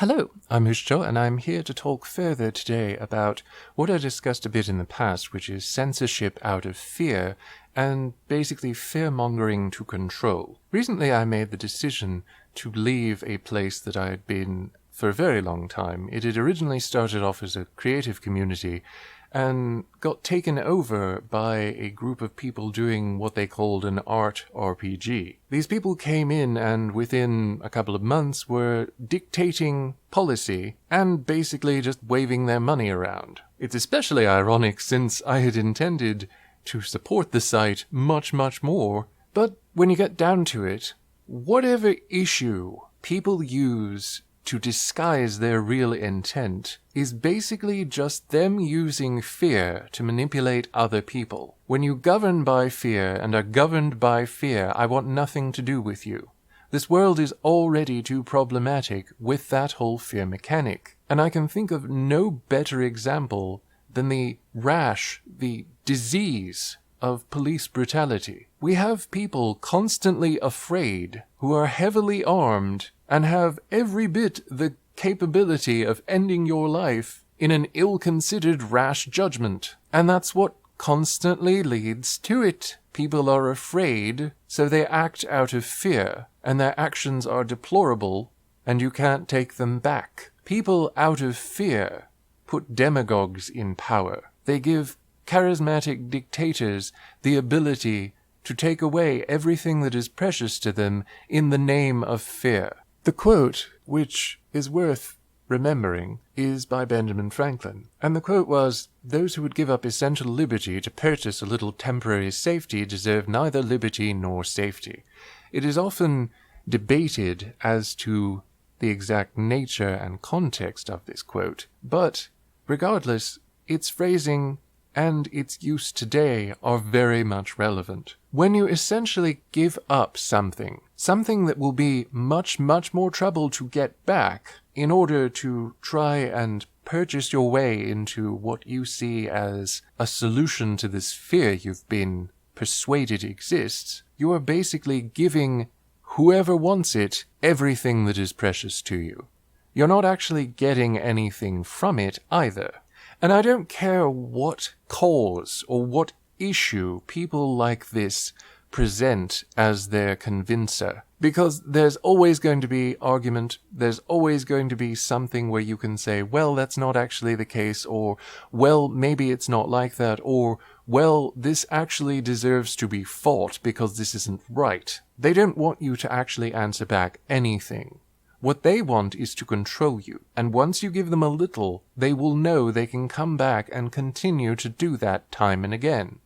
Hello, I'm Hushcho, and I'm here to talk further today about what I discussed a bit in the past, which is censorship out of fear, and basically fear-mongering to control. Recently I made the decision to leave a place that I had been for a very long time. It had originally started off as a creative community, and got taken over by a group of people doing what they called an art RPG. These people came in and within a couple of months were dictating policy and basically just waving their money around. It's especially ironic since I had intended to support the site much more, but when you get down to it, whatever issue people use to disguise their real intent is basically just them using fear to manipulate other people. When you govern by fear and are governed by fear, I want nothing to do with you. This world is already too problematic with that whole fear mechanic, and I can think of no better example than the rash, the disease of police brutality. We have people constantly afraid who are heavily armed and have every bit the capability of ending your life in an ill-considered rash judgment. And that's what constantly leads to it. People are afraid, so they act out of fear, and their actions are deplorable, and you can't take them back. People out of fear put demagogues in power. They give charismatic dictators the ability to take away everything that is precious to them in the name of fear. The quote, which is worth remembering, is by Benjamin Franklin. And the quote was, "Those who would give up essential liberty to purchase a little temporary safety deserve neither liberty nor safety." It is often debated as to the exact nature and context of this quote, but regardless, its phrasing and its use today are very much relevant. When you essentially give up something that will be much more trouble to get back in order to try and purchase your way into what you see as a solution to this fear you've been persuaded exists, you are basically giving whoever wants it everything that is precious to you. You're not actually getting anything from it either. And I don't care what cause or what issue people like this present as their convincer, because there's always going to be argument, there's always going to be something where you can say, well, that's not actually the case, or, well, maybe it's not like that, or, well, this actually deserves to be fought because this isn't right. They don't want you to actually answer back anything. What they want is to control you, and once you give them a little, they will know they can come back and continue to do that time and again.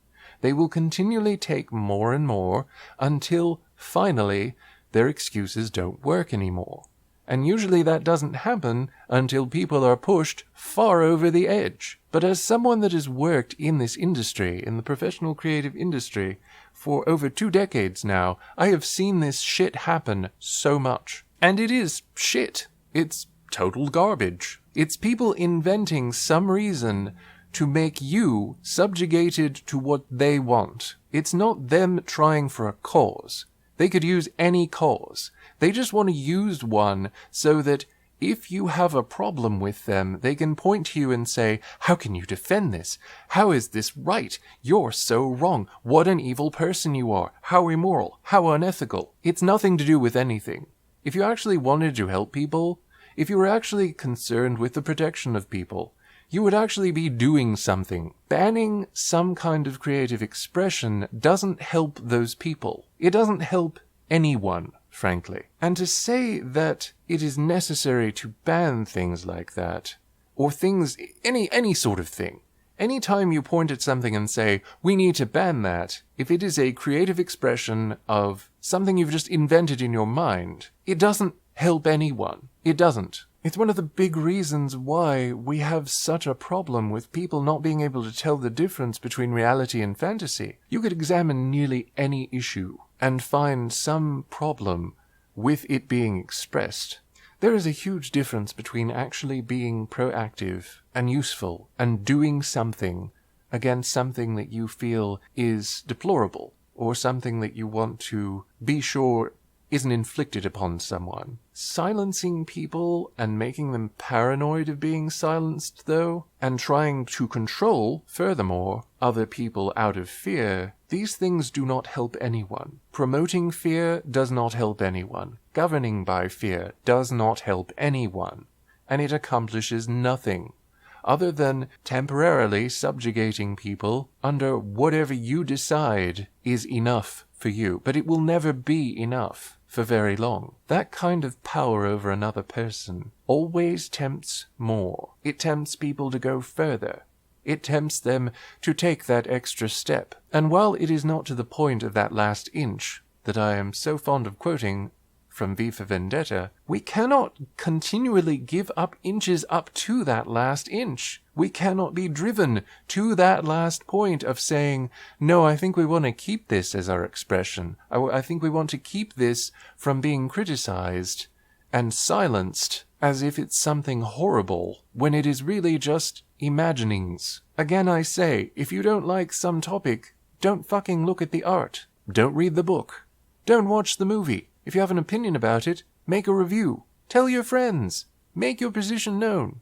They will continually take more and more until, finally, their excuses don't work anymore. And usually that doesn't happen until people are pushed far over the edge. But as someone that has worked in this industry, in the professional creative industry, for over 2 decades now, I have seen this shit happen so much. And it is shit. It's total garbage. It's people inventing some reason to make you subjugated to what they want. It's not them trying for a cause. They could use any cause. They just want to use one so that if you have a problem with them, they can point to you and say, how can you defend this? How is this right? You're so wrong. What an evil person you are. How immoral. How unethical. It's nothing to do with anything. If you actually wanted to help people, if you were actually concerned with the protection of people, you would actually be doing something. Banning some kind of creative expression doesn't help those people. It doesn't help anyone, frankly. And to say that it is necessary to ban things like that, or things, any sort of thing, anytime you point at something and say, we need to ban that, if it is a creative expression of something you've just invented in your mind, it doesn't help anyone. It doesn't. It's one of the big reasons why we have such a problem with people not being able to tell the difference between reality and fantasy. You could examine nearly any issue and find some problem with it being expressed. There is a huge difference between actually being proactive and useful and doing something against something that you feel is deplorable or something that you want to be sure isn't inflicted upon someone. Silencing people and making them paranoid of being silenced, though, and trying to control, furthermore, other people out of fear, these things do not help anyone. Promoting fear does not help anyone. Governing by fear does not help anyone. And it accomplishes nothing other than temporarily subjugating people under whatever you decide is enough for you. But it will never be enough for very long. That kind of power over another person always tempts more. It tempts people to go further. It tempts them to take that extra step. And while it is not to the point of that last inch that I am so fond of quoting from V for Vendetta, we cannot continually give up inches up to that last inch. We cannot be driven to that last point of saying, no, I think we want to keep this as our expression. I think we want to keep this from being criticized and silenced as if it's something horrible, when it is really just imaginings. Again, I say, if you don't like some topic, don't fucking look at the art. Don't read the book. Don't watch the movie. If you have an opinion about it, make a review. Tell your friends. Make your position known.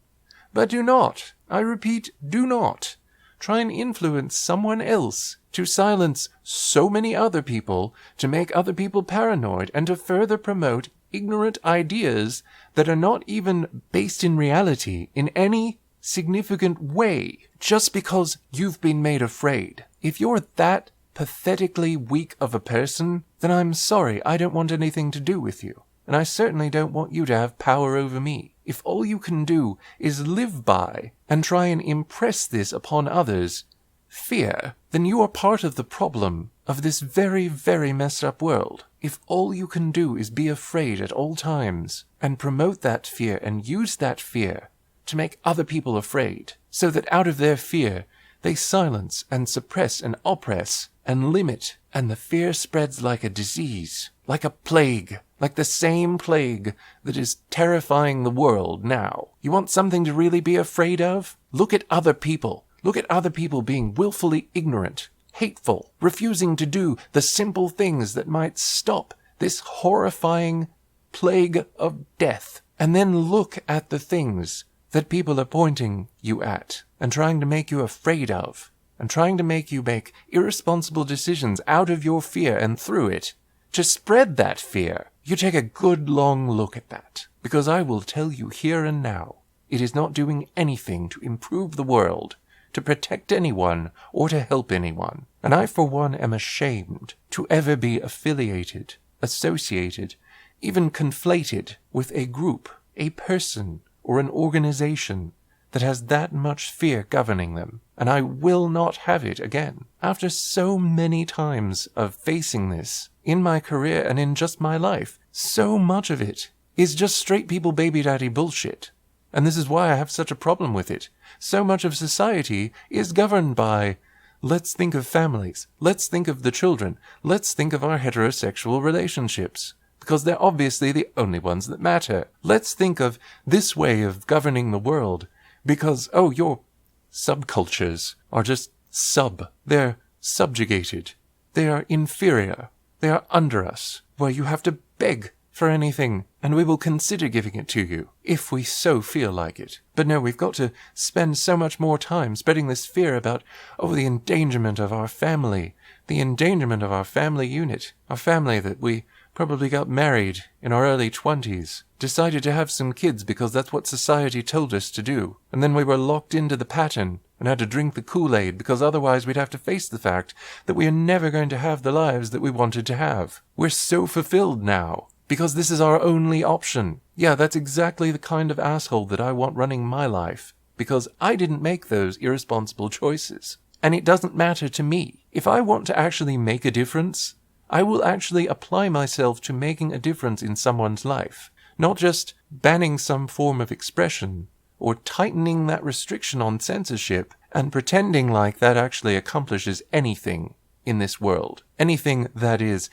But do not, I repeat, do not try and influence someone else to silence so many other people, to make other people paranoid, and to further promote ignorant ideas that are not even based in reality in any significant way, just because you've been made afraid. If you're that pathetically weak of a person, then I'm sorry, I don't want anything to do with you. And I certainly don't want you to have power over me. If all you can do is live by and try and impress this upon others, fear, then you are part of the problem of this very, very messed up world. If all you can do is be afraid at all times and promote that fear and use that fear to make other people afraid, so that out of their fear they silence and suppress and oppress and limit, and the fear spreads like a disease, like a plague, like the same plague that is terrifying the world now. You want something to really be afraid of? Look at other people. Look at other people being willfully ignorant, hateful, refusing to do the simple things that might stop this horrifying plague of death. And then look at the things that people are pointing you at and trying to make you afraid of, and trying to make you make irresponsible decisions out of your fear and through it, to spread that fear. You take a good long look at that, because I will tell you here and now, it is not doing anything to improve the world, to protect anyone, or to help anyone. And I, for one, am ashamed to ever be affiliated, associated, even conflated with a group, a person, or an organization that has that much fear governing them. And I will not have it again. After so many times of facing this in my career and in just my life, so much of it is just straight people baby daddy bullshit. And this is why I have such a problem with it. So much of society is governed by, let's think of families, let's think of the children, let's think of our heterosexual relationships, because they're obviously the only ones that matter. Let's think of this way of governing the world, because, oh, your subcultures are just they're subjugated, they are inferior, they are under us, where you have to beg for anything, and we will consider giving it to you, if we so feel like it. But no, we've got to spend so much more time spreading this fear about, oh, the endangerment of our family, the endangerment of our family unit, our family that we probably got married in our early 20s, decided to have some kids because that's what society told us to do, and then we were locked into the pattern and had to drink the Kool-Aid because otherwise we'd have to face the fact that we are never going to have the lives that we wanted to have. We're so fulfilled now because this is our only option. Yeah, that's exactly the kind of asshole that I want running my life, because I didn't make those irresponsible choices. And it doesn't matter to me. If I want to actually make a difference, I will actually apply myself to making a difference in someone's life, not just banning some form of expression or tightening that restriction on censorship and pretending like that actually accomplishes anything in this world, anything that is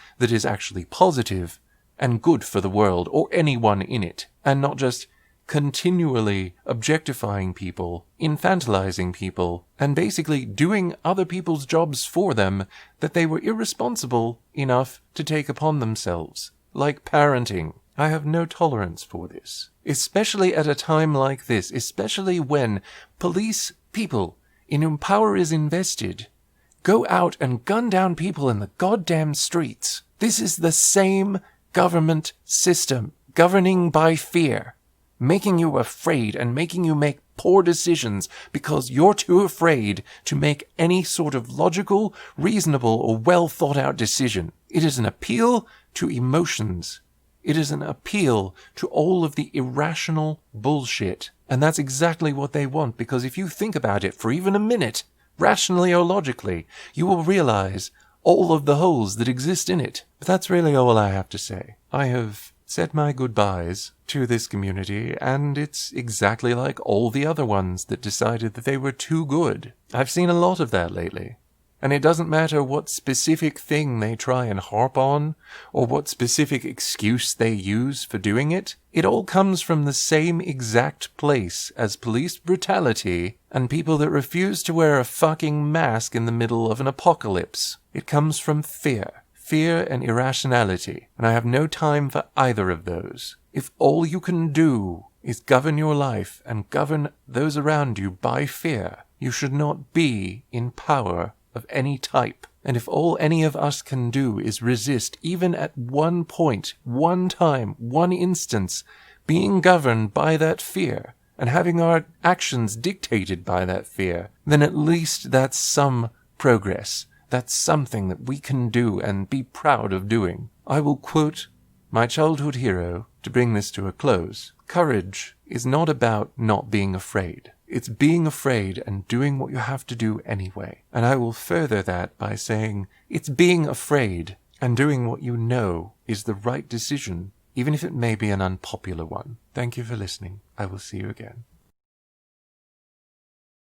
actually positive and good for the world or anyone in it, and not just continually objectifying people, infantilizing people, and basically doing other people's jobs for them that they were irresponsible enough to take upon themselves. like parenting. I have no tolerance for this, especially at a time like this, especially when police people in whom power is invested go out and gun down people in the goddamn streets. This is the same government system, governing by fear, making you afraid and making you make poor decisions because you're too afraid to make any sort of logical, reasonable, or well-thought-out decision. It is an appeal to emotions. It is an appeal to all of the irrational bullshit. And that's exactly what they want, because if you think about it for even a minute, rationally or logically, you will realize all of the holes that exist in it. But that's really all I have to say. I have said my goodbyes to this community, and it's exactly like all the other ones that decided that they were too good. I've seen a lot of that lately. And it doesn't matter what specific thing they try and harp on, or what specific excuse they use for doing it. It all comes from the same exact place as police brutality and people that refuse to wear a fucking mask in the middle of an apocalypse. It comes from fear. Fear and irrationality. And I have no time for either of those. If all you can do is govern your life and govern those around you by fear, you should not be in power of any type. And if all any of us can do is resist, even at one point, one time, one instance, being governed by that fear, and having our actions dictated by that fear, then at least that's some progress. That's something that we can do and be proud of doing. I will quote my childhood hero to bring this to a close. Courage is not about not being afraid. It's being afraid and doing what you have to do anyway. And I will further that by saying it's being afraid and doing what you know is the right decision, even if it may be an unpopular one. Thank you for listening. I will see you again.